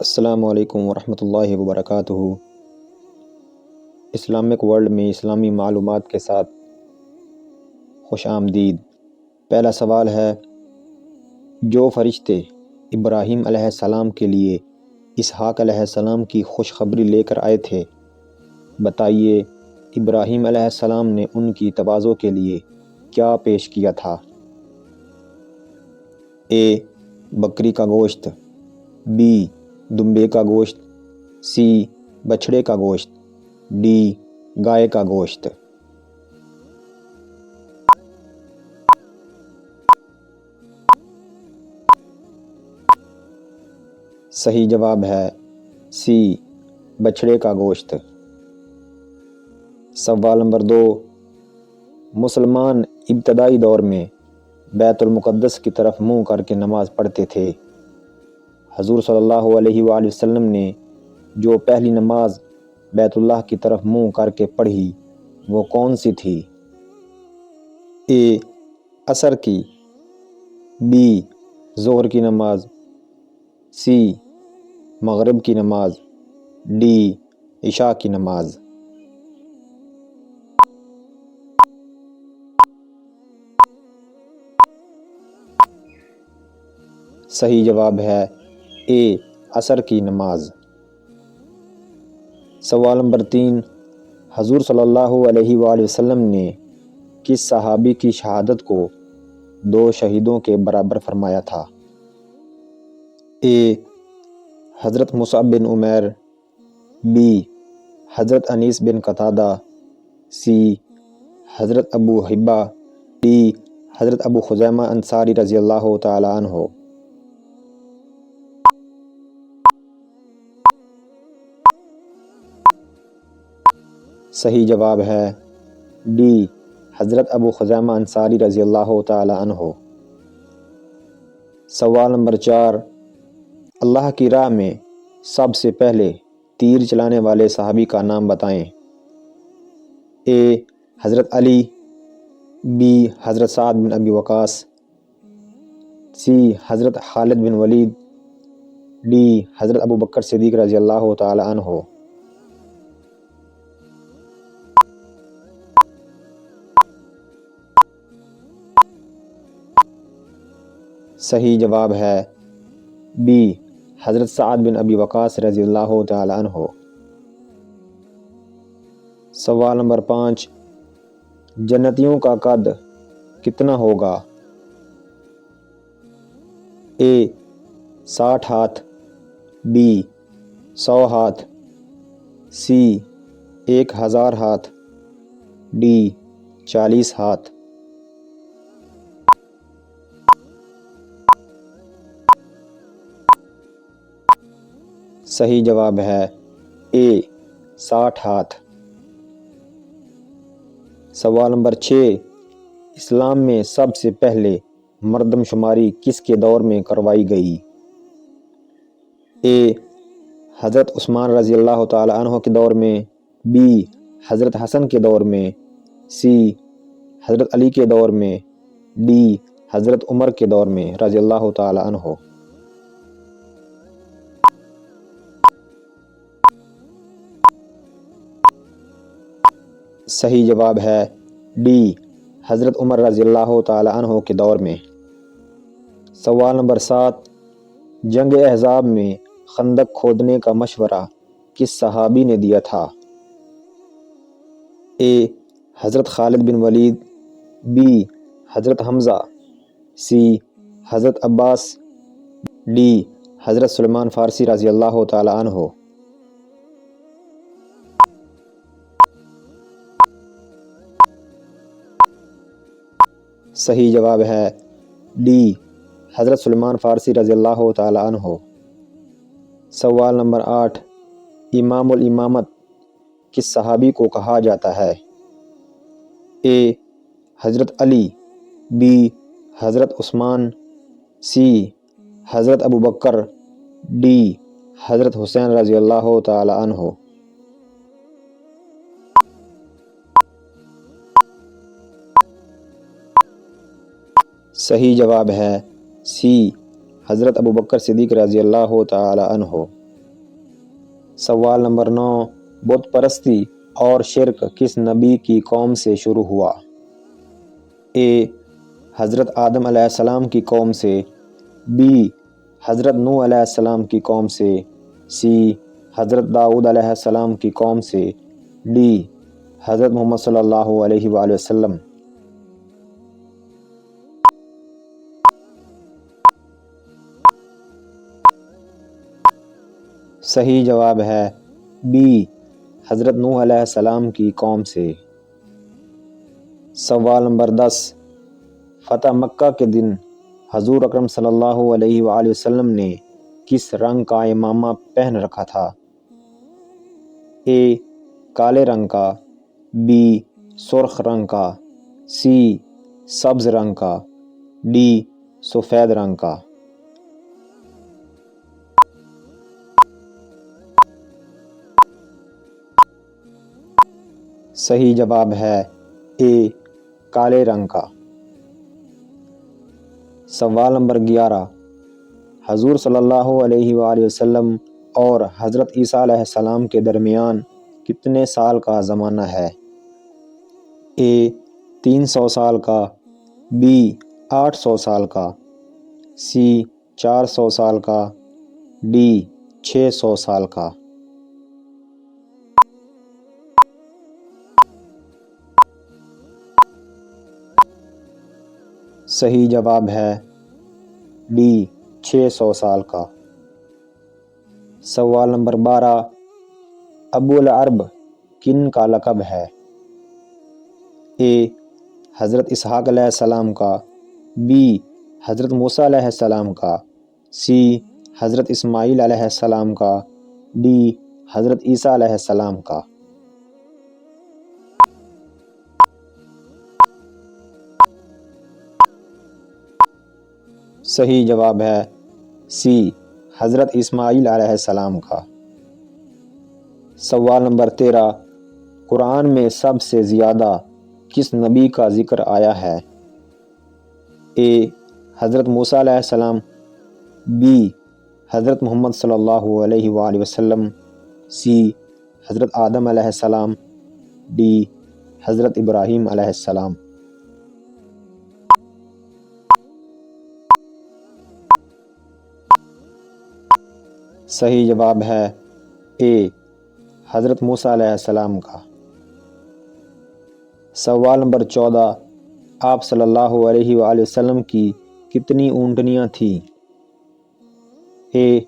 السلام علیکم ورحمۃ اللہ وبرکاتہ۔ اسلامک ورلڈ میں اسلامی معلومات کے ساتھ خوش آمدید۔ پہلا سوال ہے، جو فرشتے ابراہیم علیہ السلام کے لیے اسحاق علیہ السلام کی خوشخبری لے کر آئے تھے، بتائیے ابراہیم علیہ السلام نے ان کی تواضع کے لیے کیا پیش کیا تھا؟ اے بکری کا گوشت، بی دمبے کا گوشت، سی بچھڑے کا گوشت، ڈی گائے کا گوشت۔ صحیح جواب ہے سی بچھڑے کا گوشت۔ سوال نمبر 2، مسلمان ابتدائی دور میں بیت المقدس کی طرف منہ کر کے نماز پڑھتے تھے۔ حضور صلی اللہ علیہ وآلہ وسلم نے جو پہلی نماز بیت اللہ کی طرف منہ کر کے پڑھی وہ کون سی تھی؟ اے عصر کی، بی ظہر کی نماز، سی مغرب کی نماز، ڈی عشاء کی نماز۔ صحیح جواب ہے اے عصر کی نماز۔ سوال نمبر 3، حضور صلی اللہ علیہ وآلہ وسلم نے کس صحابی کی شہادت کو 2 شہیدوں کے برابر فرمایا تھا؟ اے حضرت مصعب بن عمیر، بی حضرت انیس بن قتادہ، سی حضرت ابو حبہ، ڈی حضرت ابو خزیمہ انصاری رضی اللہ تعالی عنہ۔ صحیح جواب ہے ڈی حضرت ابو خزیمہ انصاری رضی اللہ تعالی عنہ۔ سوال نمبر 4، اللہ کی راہ میں سب سے پہلے تیر چلانے والے صحابی کا نام بتائیں۔ اے حضرت علی، بی حضرت سعد بن ابی وقاص، سی حضرت خالد بن ولید، ڈی حضرت ابو بکر صدیق رضی اللہ تعالی عنہ۔ صحیح جواب ہے بی حضرت سعد بن ابی وقاص رضی اللہ تعالی عنہ۔ سوال نمبر 5، جنتیوں کا قد کتنا ہوگا؟ اے 60 ہاتھ، بی 100 ہاتھ، سی 1000 ہاتھ، ڈی 40 ہاتھ۔ صحیح جواب ہے اے 60 ہاتھ۔ سوال نمبر 6، اسلام میں سب سے پہلے مردم شماری کس کے دور میں کروائی گئی؟ اے حضرت عثمان رضی اللہ تعالی عنہ کے دور میں، بی حضرت حسن کے دور میں، سی حضرت علی کے دور میں، ڈی حضرت عمر کے دور میں رضی اللہ تعالی عنہ۔ صحیح جواب ہے ڈی حضرت عمر رضی اللہ تعالی عنہ کے دور میں۔ سوال نمبر 7، جنگ احزاب میں خندق کھودنے کا مشورہ کس صحابی نے دیا تھا؟ اے حضرت خالد بن ولید، بی حضرت حمزہ، سی حضرت عباس، ڈی حضرت سلمان فارسی رضی اللہ تعالی عنہ۔ صحیح جواب ہے ڈی حضرت سلمان فارسی رضی اللہ تعالی عنہ۔ سوال نمبر 8، امام الامامت کس صحابی کو کہا جاتا ہے؟ اے حضرت علی، بی حضرت عثمان، سی حضرت ابو بکر، ڈی حضرت حسین رضی اللہ تعالی عنہ۔ صحیح جواب ہے سی حضرت ابو بکر صدیق رضی اللہ تعالی عنہ۔ سوال نمبر 9، بت پرستی اور شرک کس نبی کی قوم سے شروع ہوا؟ اے حضرت آدم علیہ السلام کی قوم سے، بی حضرت نوح علیہ السلام کی قوم سے، سی حضرت داؤد علیہ السلام کی قوم سے، ڈی حضرت محمد صلی اللہ علیہ وآلہ وسلم۔ صحیح جواب ہے بی حضرت نوح علیہ السلام کی قوم سے۔ سوال نمبر 10، فتح مکہ کے دن حضور اکرم صلی اللہ علیہ وآلہ وسلم نے کس رنگ کا امامہ پہن رکھا تھا؟ اے کالے رنگ کا، بی سرخ رنگ کا، سی سبز رنگ کا، ڈی سفید رنگ کا۔ صحیح جواب ہے اے کالے رنگ کا۔ سوال نمبر 11، حضور صلی اللہ علیہ وآلہ وسلم اور حضرت عیسیٰ علیہ السلام کے درمیان کتنے سال کا زمانہ ہے؟ اے 300 سال کا، بی 800 سال کا، سی 400 سال کا، ڈی 600 سال کا۔ صحیح جواب ہے ڈی 600 سال کا۔ سوال نمبر 12، ابو العرب کن کا لقب ہے؟ اے حضرت اسحاق علیہ السلام کا، بی حضرت موسیٰ علیہ السلام کا، سی حضرت اسماعیل علیہ السلام کا، ڈی حضرت عیسیٰ علیہ السلام کا۔ صحیح جواب ہے سی حضرت اسماعیل علیہ السلام کا۔ سوال نمبر 13، قرآن میں سب سے زیادہ کس نبی کا ذکر آیا ہے؟ اے حضرت موسیٰ علیہ السلام، بی حضرت محمد صلی اللہ علیہ وآلہ وسلم، سی حضرت آدم علیہ السلام، ڈی حضرت ابراہیم علیہ السلام۔ صحیح جواب ہے اے حضرت موسیٰ علیہ السلام کا۔ سوال نمبر 14، آپ صلی اللہ علیہ وآلہ وسلم کی کتنی اونٹنیاں تھیں؟ اے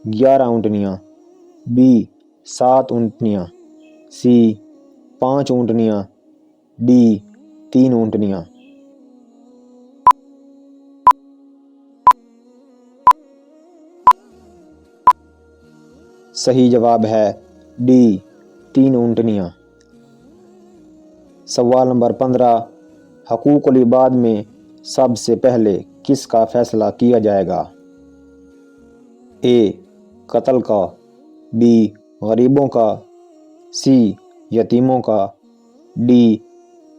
11 اونٹنیاں، بی 7 اونٹنیاں، سی 5 اونٹنیاں، ڈی 3 اونٹنیاں۔ صحیح جواب ہے ڈی 3 اونٹنیاں۔ سوال نمبر 15، حقوق العباد میں سب سے پہلے کس کا فیصلہ کیا جائے گا؟ اے قتل کا، بی غریبوں کا، سی یتیموں کا، ڈی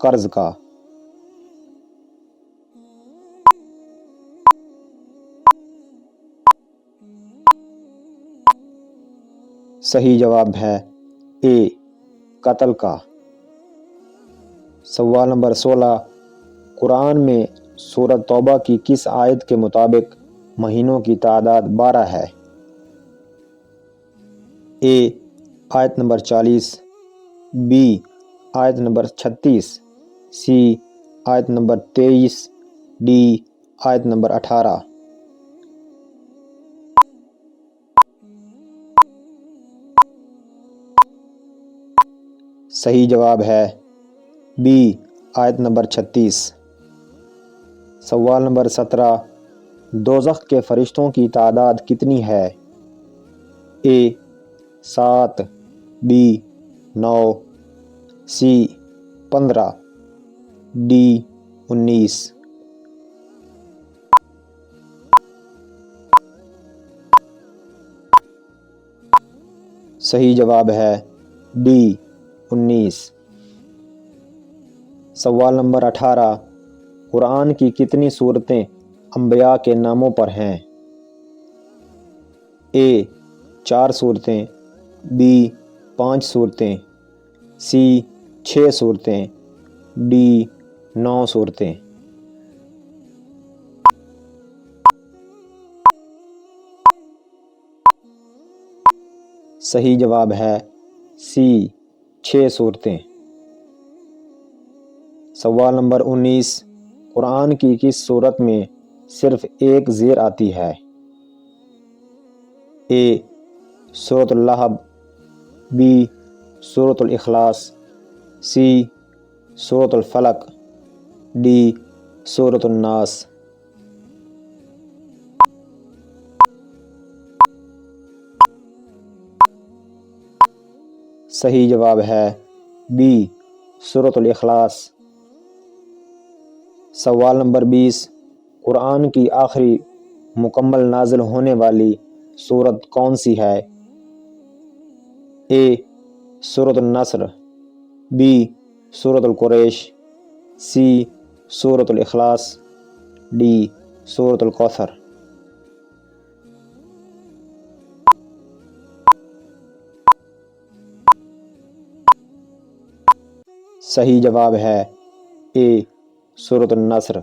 قرض کا۔ صحیح جواب ہے اے قتل کا۔ سوال نمبر 16، قرآن میں سورۃ توبہ کی کس آیت کے مطابق مہینوں کی تعداد 12 ہے؟ اے آیت نمبر 40، بی آیت نمبر 36، سی آیت نمبر 23، ڈی آیت نمبر 18۔ صحیح جواب ہے بی آیت نمبر 36۔ سوال نمبر 17، دوزخ کے فرشتوں کی تعداد کتنی ہے؟ اے 7، بی 9، سی 15، ڈی 19۔ صحیح جواب ہے ڈی 19۔ سوال نمبر 18، قرآن کی کتنی سورتیں انبیاء کے ناموں پر ہیں؟ اے 4 سورتیں، بی 5 صورتیں، سی 6 صورتیں، ڈی 9 صورتیں۔ صحیح جواب ہے سی 6 صورتیں۔ سوال نمبر 19، قرآن کی کس صورت میں صرف ایک زیر آتی ہے؟ اے سورۃ اللہب، بی سورۃ الاخلاص، سی سورۃ الفلق، ڈی سورۃ الناس۔ صحیح جواب ہے بی سورۃ الاخلاص۔ سوال نمبر 20، قرآن کی آخری مکمل نازل ہونے والی سورت کون سی ہے؟ اے سورۃ النصر، بی سورۃ القریش، سی سورۃ الاخلاص، ڈی سورۃ الکوثر۔ صحیح جواب ہے اے سورۃ النصر۔